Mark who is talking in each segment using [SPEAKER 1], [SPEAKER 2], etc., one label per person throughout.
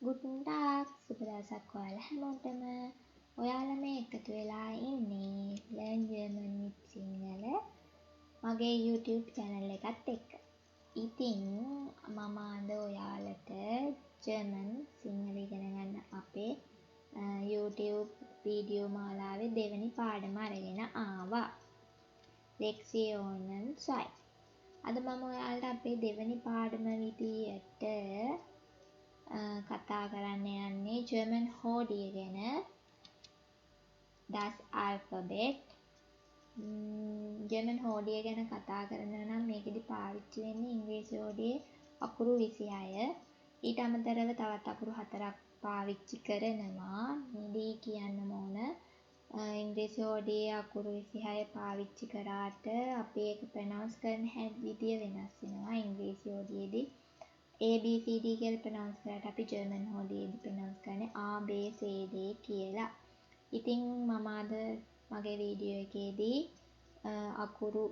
[SPEAKER 1] Guten Tag සුබ දවසක් ඔයාලා හැමෝටම. ඔයාලා මේ එකතු වෙලා ඉන්නේ Learn German with Sinhala මගේ YouTube channel එකත් එක්ක. ඉතින් මම අද ඔයාලට German සිංහල ඉගෙන ගන්න අපේ YouTube වීඩියෝ මාලාවේ දෙවෙනි පාඩම අරගෙන ආවා. Lektionen 2. අද මම ඔයාලට අපේ දෙවෙනි පාඩම විදියට කතා කරන්න යන්නේ ජර්මන් හෝඩිය ගැන. das alphabet. ජර්මන් හෝඩිය ගැන කතා කරනවා නම් මේකෙදි පාවිච්චි වෙන්නේ ඉංග්‍රීසි හෝඩියේ අකුරු 26. ඊට අමතරව තවත් අකුරු 4ක් පාවිච්චි කරනවා. මේදී කියන්න ඕන ඉංග්‍රීසි හෝඩියේ අකුරු 26 පාවිච්චි කරාට අපි ඒක ප්‍රොනවුන්ස් කරන විදිය වෙනස් වෙනවා. ඉංග්‍රීසි හෝඩියේදී A B C D කියලා ප්‍රොනවුන්ස් කරාට අපි ජර්මන් හෝඩියේදී ප්‍රොනවුන්ස් කරන්නේ A B C D කියලා. ඉතින් මම අද මගේ වීඩියෝ එකේදී අකුරු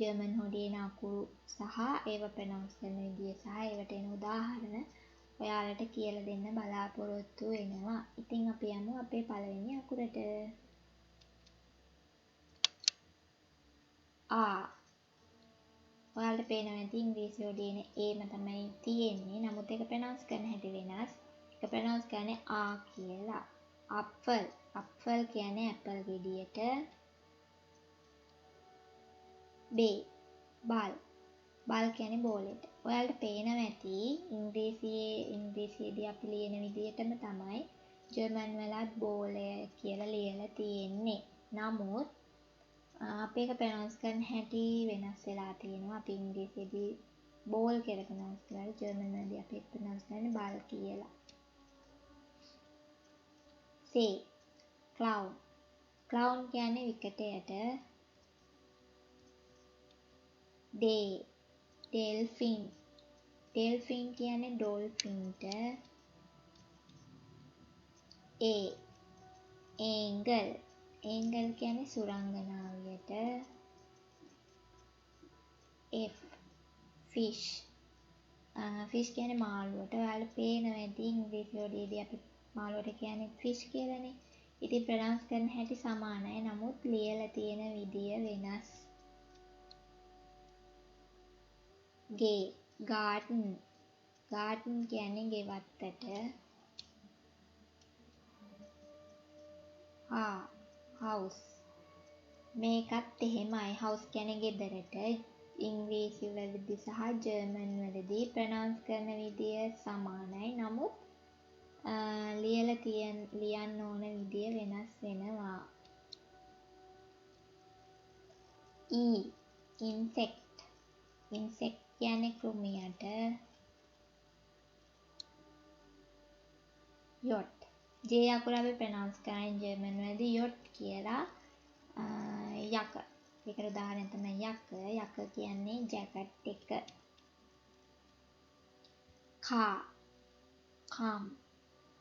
[SPEAKER 1] ජර්මන් හෝඩියේ අකුරු සහ ඒව ප්‍රොනවුන්ස් කරන විදිය සහ ඒවට එන උදාහරණ ඔයාලට කියලා දෙන්න බලාපොරොත්තු වෙනවා. ඉතින් අපි යමු අපේ පළවෙනි අකුරට. A. ඔයාලට පේනවා ඇති ඉංග්‍රීසි හෝඩියේ ඒම තමයි තියෙන්නේ. නමුත් ඒක ප්‍රොනවුන්ස් කරන හැටි වෙනස්. ඒක ප්‍රොනවුන්ස් කරන්නේ ආ කියලා. අප්පල්. අප්පල් කියන්නේ ඇපල් ගෙඩියට. බල්. බල් කියන්නේ බෝලෙට. ඔයාලට පේනවා ඇති ඉංග්‍රීසියේදී අපි ලියන විදිහටම තමයි ජර්මන් වලත් බෝලය කියලා ලියලා තියෙන්නේ. නමුත් අපි ඒක ප්‍රොනවුන්ස් කරන හැටි වෙනස් වෙලා තියෙනවා. අපි ඉංග්‍රීසියේදී බෝල් කියලා ප්‍රොනවුන්ස් කරලා ජර්මන් වලදී අපි ඒක ප්‍රොනවුන්ස් කරන්නේ බල් කියලා. ක්ලවුන්. ක්ලවුන් කියන්නේ විකටයට. ඩෙල්ෆින්. ඩෙල්ෆින් කියන්නේ ඩොල්ෆින්ට. ඒංගල්. ඒංගල් කියන්නේ සුරංගනාවියට. ෆිෂ්. ෆිෂ් කියන්නේ මාළුවට. ඔයාලට පේනවා ඇති ඉංග්‍රීසි හෝඩියේදී අපි මාළුවට කියන්නේ ෆිෂ් කියලානේ. ඉතින් ප්‍රොනවුන්ස් කරන හැටි සමානයි. නමුත් ලියලා තියෙන විදිය වෙනස්. ගාඩන්. ගාඩන් කියන්නේ ගෙවත්තට. හවුස්. මේකත් එහෙමයි. හවුස් කියන්නේ ගෙදරට. ඉංග්‍රීසි වලදී සහ ජර්මන් වලදී ප්‍රොනවුන්ස් කරන විදිය සමානයි. නමුත් ලියන්න ඕන විදිය වෙනස් වෙනවා. ඉන්සෙක්ට්. ඉන්සෙක්ට් කියන්නේ කෘමියට. යොට්. J අකුර අපි ප්‍රොනවුන්ස් කරන්නේ ජර්මන් වලදී යොට් කියලා. යක. ඒකට උදාහරණය තමයි යක. යක කියන්නේ ජැකට් එක.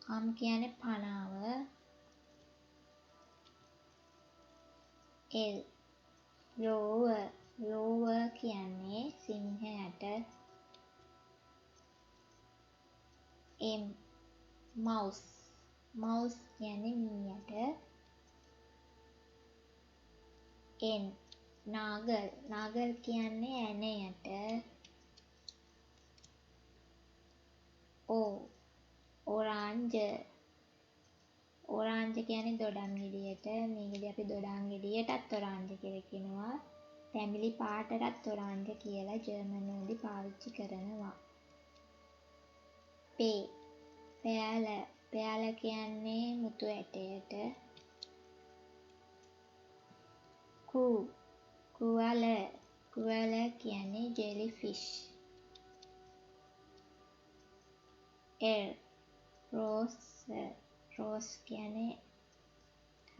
[SPEAKER 1] කම් කියන්නේ පනාව. රෝවර් කියන්නේ සිංහයට. මවුස් කියන්නේ මීයට. නාගල් කියන්නේ ඇණයට. ඕරාන්ජ කියන්නේ දොඩම් ගෙඩියට. මේකදී අපි දොඩම් ගෙඩියටත් ඔරාන්ජ කියලා කියනවා. තැඹිලි පාටටත් ඔරාන්ජ කියලා ජර්මන් වලදී පාවිච්චි කරනවා. පෙයාල කියන්නේ මුතු ඇටයට. කුවල කියන්නේ ජෙලිෆිෂ්. රෝස් කියන්නේ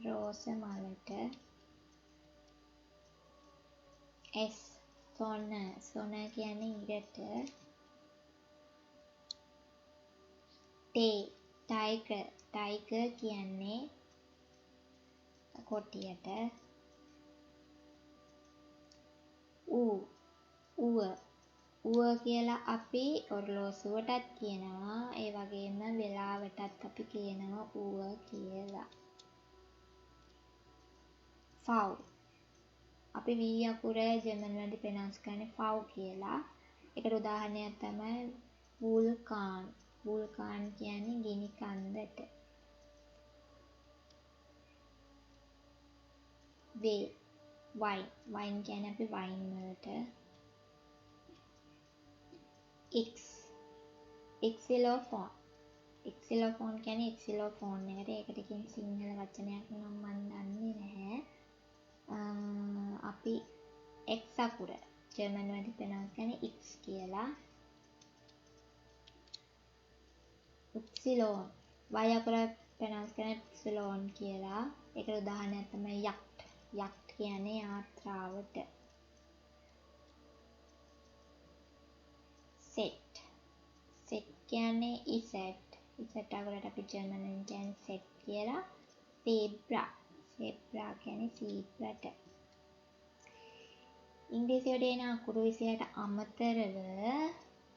[SPEAKER 1] රෝස මලට. සොන කියන්නේ ඉරට. ටයිගර් කියන්නේ කොටියට. ඌව ඌව කියලා අපි ඔරලෝසුවටත් කියනවා. ඒ වගේම වෙලාවටත් අපි කියනවා ඌව කියලා. ෆව්. අපි වී අකුර ජර්මන් වලදී ප්‍රොනවුන්ස් කරන්නේ ෆව් කියලා. ඒකට උදාහරණයක් තමයි වුල්කාන්. වුල්කාන් කියන්නේ ගිනි කන්දට. වේල්. වයින්. වයින් කියන්නේ අපි වයින් වලට. X. එක්සිලෝෆෝන්. එක්සිලෝෆෝන් කියන්නේ එක්සිලෝෆෝන් එකට. ඒකට කියන සිංහල වචනයක් නම් මන් දන්නේ නැහැ. අපි X අකුර ජර්මන් වලදී ප්‍රොනවුන්ස් කරන්නේ X කියලා. උප්සිලෝන්. Y අකුර ප්‍රොනවුන්ස් කරන්නේ එප්සිලෝන් කියලා. ඒකට උදාහරණයක් තමයි යක්ට්. යක්ට් කියන්නේ යාත්‍රාවට. සෙට්. සෙට් කියන්නේ ඉසෙට්. ඉසෙට් අකුරට අපි ජර්මන් වලින් කියන්නේ සෙට් කියලා. සීබ්‍රා. සීබ්‍රා කියන්නේ සීබ්‍රට. ඉංග්‍රීසි වලේ එන අකුරු 26ට අමතරව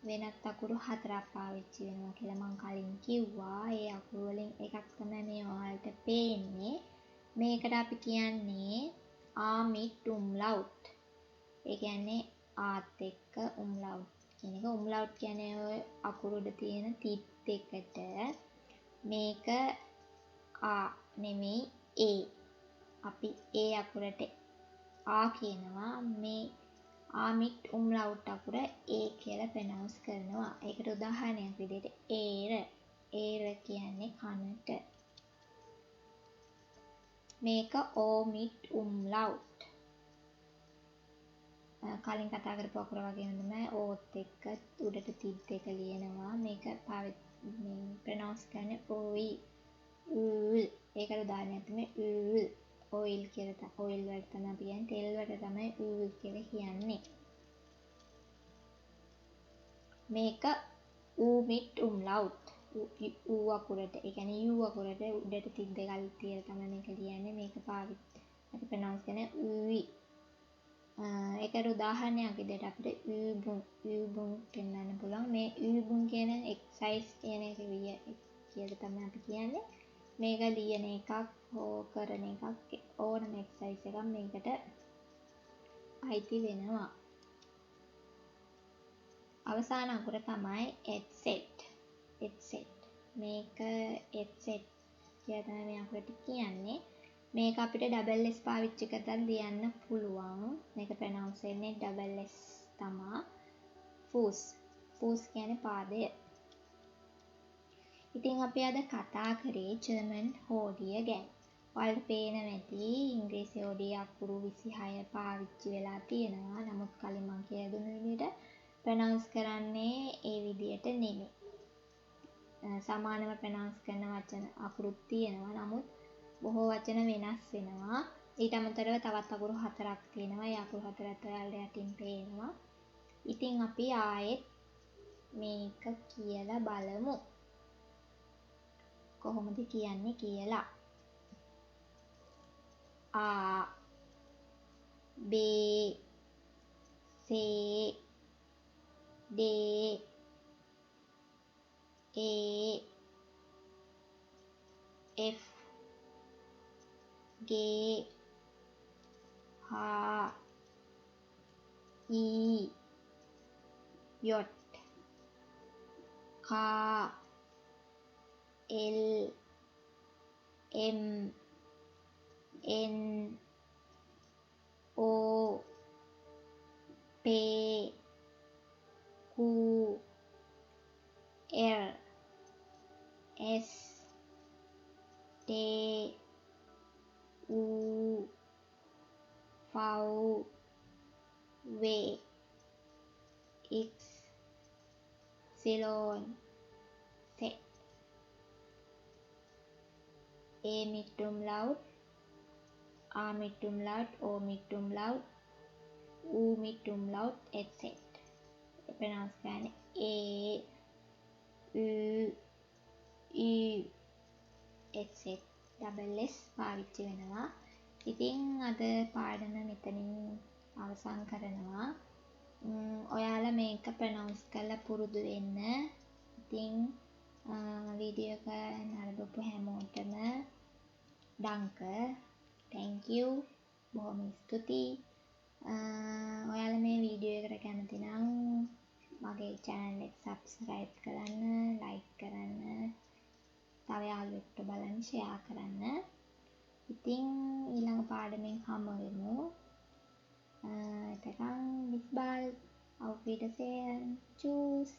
[SPEAKER 1] වෙනත් අකුරු 4ක් පාවිච්චි වෙනවා කියලා මම කලින් කිව්වා. ඒ අකුරු වලින් එකක් තමයි මේ ඔයාලට පේන්නේ. මේකට අපි කියන්නේ ආමිට් උම්ලවුට්. ඒ කියන්නේ ආත් එක්ක උම්ලවුට් කියන එක. උම්ලවුට් කියන්නේ ඔය අකුරු උඩ තියෙන තිත් එකට මේක ආ නෙමෙයි ඒ. අපි ඒ අකුරට ආ කියනවා. මේ ආමිට් උම්ලවුට් අකුර ඒ කියලා ප්‍රොනවුන්ස් කරනවා. ඒකට උදාහරණයක් විදිහට ඒර. ඒර කියන්නේ කනට. මේක ඕමිට් උම්ලවුට්. කලින් කතා කරපු අකුර වගේම තමයි ඕත් එක්ක උඩට තිත් දෙක ලියනවා. මේක ප්‍රොනවුන්ස් කරන්නේ ඕයි. ඌල්. ඒකට උදාහරණයක් තමයි ඌල්. ඔයිල් කියලා. ඔයිල් වලට තමයි අපි කියන්නේ. තෙල් වලට තමයි ඌල් කියලා කියන්නේ. මේක ඌමිට් උම්ලවුට්. ඌ අකුරට. ඒ කියන්නේ යූ අකුරට උඩට තිත් දෙකක් තියලා තමයි මේක ලියන්නේ. මේක අපි ප්‍රොනවුන්ස් කරන්නේ ඌයි. ඒකට උදාහරණයක් විදිහට අපිට ඌබුන් පෙන්වන්න පුළුවන්. මේ ඌබුන් කියන එක්සයිස් කියන එක කියලා තමයි අපි කියන්නේ. මේක ලියන එකක් හෝ කරන එකක් ඕනම එක්සයිස් එකක් මේකට අයිති වෙනවා. අවසාන අකුර තමයි එට්සෙට්. එට්සෙට්. මේක එට්සෙට් කියලා තමයි මේ අකුරට කියන්නේ. මේක අපිට ඩබල් S පාවිච්චි කරලා ලියන්න පුළුවන්. මේක ප්‍රොනවුන්ස් වෙන්නේ ඩබල් S තමයි. ෆූස්. ෆූස් කියන්නේ පාදය. ඉතින් අපි අද කතා කරේ ජර්මන් හෝඩිය ගැන. ඔයාලට පේනවා ඇති ඉංග්‍රීසි හෝඩිය අකුරු 26 පාවිච්චි වෙලා තියෙනවා. නමුත් කලින් මම කියලා දුන්න විදිහට ප්‍රොනවුන්ස් කරන්නේ ඒ විදිහට නෙමෙයි. සමානව ප්‍රොනවුන්ස් කරන වචන අකුරුත් තියෙනවා. නමුත් බොහෝ වචන වෙනස් වෙනවා. ඊට අමතරව තවත් අකුරු 4ක් තියෙනවා. ඒ අකුරු 4ත් ඔයාලට යටින් පේනවා. ඉතින් අපි ආයෙත් මේක කියලා බලමු. කොහොමද කියන්නේ කියලා. ආ බේ සේ දේ ඒ එෆ් ගේ හා ඊ යොට් කා එල් එම් එන් ඕ පේ කූ එර් එස් ටේ ඌ ෆව් වේ ඉක්ස් සිලෝන් සෙට් A mit Umlaut, A mit Umlaut, O mit Umlaut, U mit Umlaut, etc. Pronounce කරන්නේ A, U, U, etc. double S පාවිච්චි වෙනවා. ඉතින් අද පාඩම මෙතනින් අවසන් කරනවා. ඔයාලා මේක ප්‍රනවුන්ස් කරලා පුරුදු වෙන්න. ඉතින් වීඩියෝ එක නරඹපු හැමෝටම ඩංක. thank you. බොහොම ස්තුතියි. ඔයාලා මේ වීඩියෝ එකට කැමති නම් මගේ channel එක subscribe කරන්න, like කරන්න, තව යාළුවෙක්ට බලන්න share කරන්න. ඉතින් ඊළඟ පාඩමෙන් හමු වෙමු. එතකන් bis bald. Auf Wiedersehen. Tschüss.